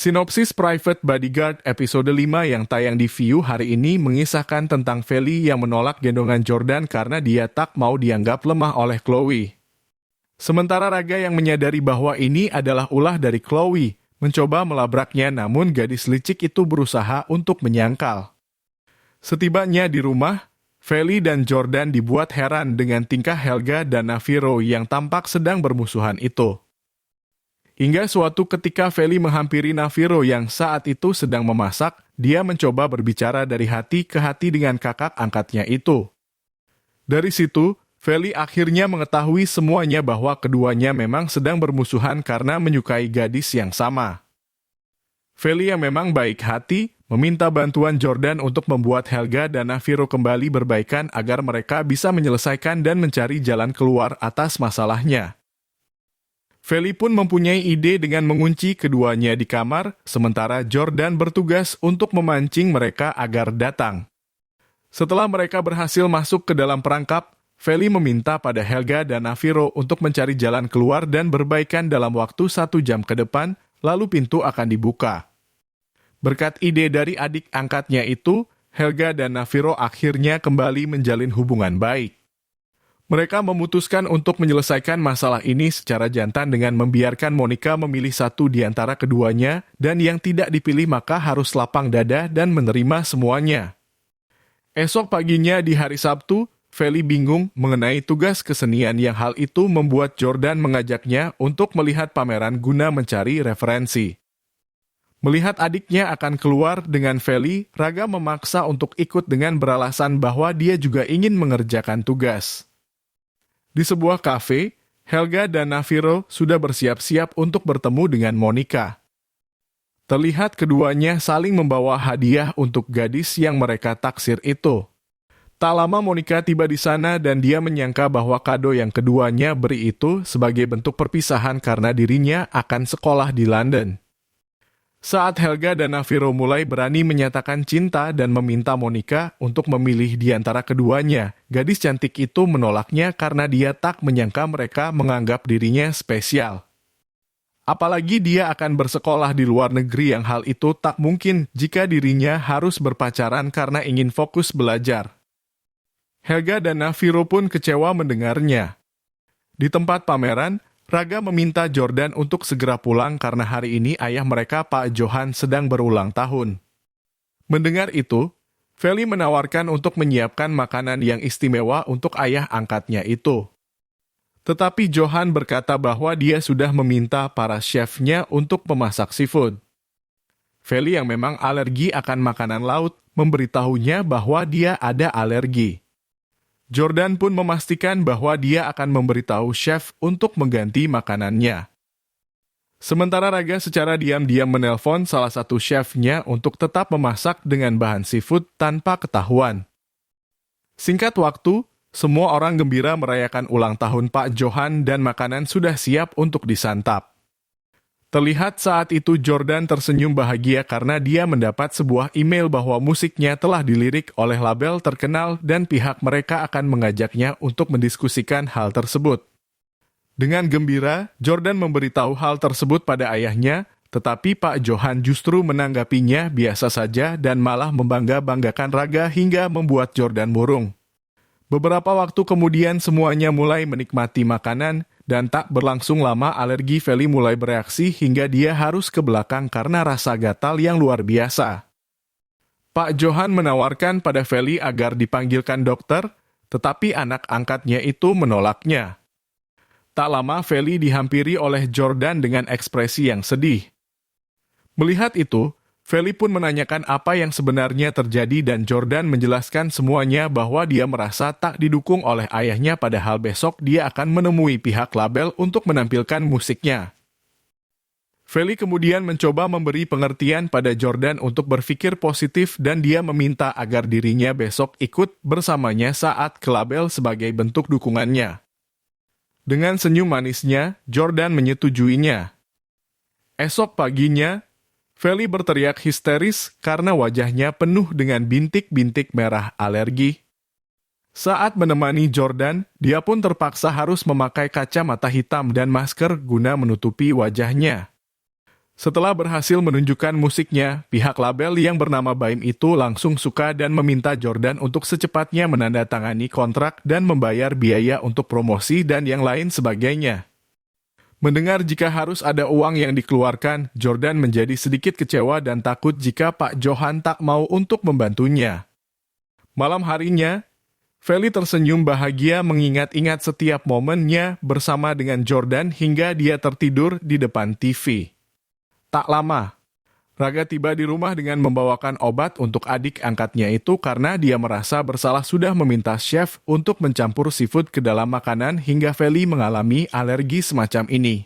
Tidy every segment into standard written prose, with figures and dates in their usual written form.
Sinopsis Private Bodyguard episode 5 yang tayang di Viu hari ini mengisahkan tentang Feli yang menolak gendongan Jordan karena dia tak mau dianggap lemah oleh Chloe. Sementara Raga yang menyadari bahwa ini adalah ulah dari Chloe, mencoba melabraknya namun gadis licik itu berusaha untuk menyangkal. Setibanya di rumah, Feli dan Jordan dibuat heran dengan tingkah Helga dan Naviro yang tampak sedang bermusuhan itu. Hingga suatu ketika Feli menghampiri Naviro yang saat itu sedang memasak, dia mencoba berbicara dari hati ke hati dengan kakak angkatnya itu. Dari situ, Feli akhirnya mengetahui semuanya bahwa keduanya memang sedang bermusuhan karena menyukai gadis yang sama. Feli yang memang baik hati, meminta bantuan Jordan untuk membuat Helga dan Naviro kembali berbaikan agar mereka bisa menyelesaikan dan mencari jalan keluar atas masalahnya. Feli pun mempunyai ide dengan mengunci keduanya di kamar, sementara Jordan bertugas untuk memancing mereka agar datang. Setelah mereka berhasil masuk ke dalam perangkap, Feli meminta pada Helga dan Naviro untuk mencari jalan keluar dan berbaikan dalam waktu 1 jam ke depan, lalu pintu akan dibuka. Berkat ide dari adik angkatnya itu, Helga dan Naviro akhirnya kembali menjalin hubungan baik. Mereka memutuskan untuk menyelesaikan masalah ini secara jantan dengan membiarkan Monica memilih satu di antara keduanya, dan yang tidak dipilih maka harus lapang dada dan menerima semuanya. Esok paginya di hari Sabtu, Feli bingung mengenai tugas kesenian yang hal itu membuat Jordan mengajaknya untuk melihat pameran guna mencari referensi. Melihat adiknya akan keluar dengan Feli, Raga memaksa untuk ikut dengan beralasan bahwa dia juga ingin mengerjakan tugas. Di sebuah kafe, Helga dan Naviro sudah bersiap-siap untuk bertemu dengan Monica. Terlihat keduanya saling membawa hadiah untuk gadis yang mereka taksir itu. Tak lama Monica tiba di sana dan dia menyangka bahwa kado yang keduanya beri itu sebagai bentuk perpisahan karena dirinya akan sekolah di London. Saat Helga dan Naviro mulai berani menyatakan cinta dan meminta Monica untuk memilih di antara keduanya, gadis cantik itu menolaknya karena dia tak menyangka mereka menganggap dirinya spesial. Apalagi dia akan bersekolah di luar negeri yang hal itu tak mungkin jika dirinya harus berpacaran karena ingin fokus belajar. Helga dan Naviro pun kecewa mendengarnya. Di tempat pameran, Raga meminta Jordan untuk segera pulang karena hari ini ayah mereka Pak Johan sedang berulang tahun. Mendengar itu, Feli menawarkan untuk menyiapkan makanan yang istimewa untuk ayah angkatnya itu. Tetapi Johan berkata bahwa dia sudah meminta para chefnya untuk memasak seafood. Feli yang memang alergi akan makanan laut memberitahunya bahwa dia ada alergi. Jordan pun memastikan bahwa dia akan memberitahu chef untuk mengganti makanannya. Sementara Raga secara diam-diam menelpon salah satu chefnya untuk tetap memasak dengan bahan seafood tanpa ketahuan. Singkat waktu, semua orang gembira merayakan ulang tahun Pak Johan dan makanan sudah siap untuk disantap. Terlihat saat itu Jordan tersenyum bahagia karena dia mendapat sebuah email bahwa musiknya telah dilirik oleh label terkenal dan pihak mereka akan mengajaknya untuk mendiskusikan hal tersebut. Dengan gembira, Jordan memberitahu hal tersebut pada ayahnya, tetapi Pak Johan justru menanggapinya biasa saja dan malah membangga-banggakan Raga hingga membuat Jordan murung. Beberapa waktu kemudian semuanya mulai menikmati makanan, dan tak berlangsung lama alergi Feli mulai bereaksi hingga dia harus ke belakang karena rasa gatal yang luar biasa. Pak Johan menawarkan pada Feli agar dipanggilkan dokter, tetapi anak angkatnya itu menolaknya. Tak lama Feli dihampiri oleh Jordan dengan ekspresi yang sedih. Melihat itu, Feli pun menanyakan apa yang sebenarnya terjadi dan Jordan menjelaskan semuanya bahwa dia merasa tak didukung oleh ayahnya padahal besok dia akan menemui pihak label untuk menampilkan musiknya. Feli kemudian mencoba memberi pengertian pada Jordan untuk berpikir positif dan dia meminta agar dirinya besok ikut bersamanya saat ke label sebagai bentuk dukungannya. Dengan senyum manisnya, Jordan menyetujuinya. Esok paginya, Feli berteriak histeris karena wajahnya penuh dengan bintik-bintik merah alergi. Saat menemani Jordan, dia pun terpaksa harus memakai kacamata hitam dan masker guna menutupi wajahnya. Setelah berhasil menunjukkan musiknya, pihak label yang bernama Baim itu langsung suka dan meminta Jordan untuk secepatnya menandatangani kontrak dan membayar biaya untuk promosi dan yang lain sebagainya. Mendengar jika harus ada uang yang dikeluarkan, Jordan menjadi sedikit kecewa dan takut jika Pak Johan tak mau untuk membantunya. Malam harinya, Feli tersenyum bahagia mengingat-ingat setiap momennya bersama dengan Jordan hingga dia tertidur di depan TV. Tak lama, Raga tiba di rumah dengan membawakan obat untuk adik angkatnya itu karena dia merasa bersalah sudah meminta chef untuk mencampur seafood ke dalam makanan hingga Feli mengalami alergi semacam ini.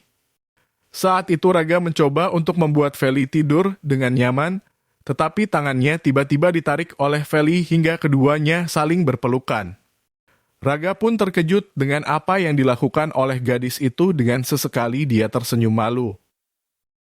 Saat itu Raga mencoba untuk membuat Feli tidur dengan nyaman, tetapi tangannya tiba-tiba ditarik oleh Feli hingga keduanya saling berpelukan. Raga pun terkejut dengan apa yang dilakukan oleh gadis itu dengan sesekali dia tersenyum malu.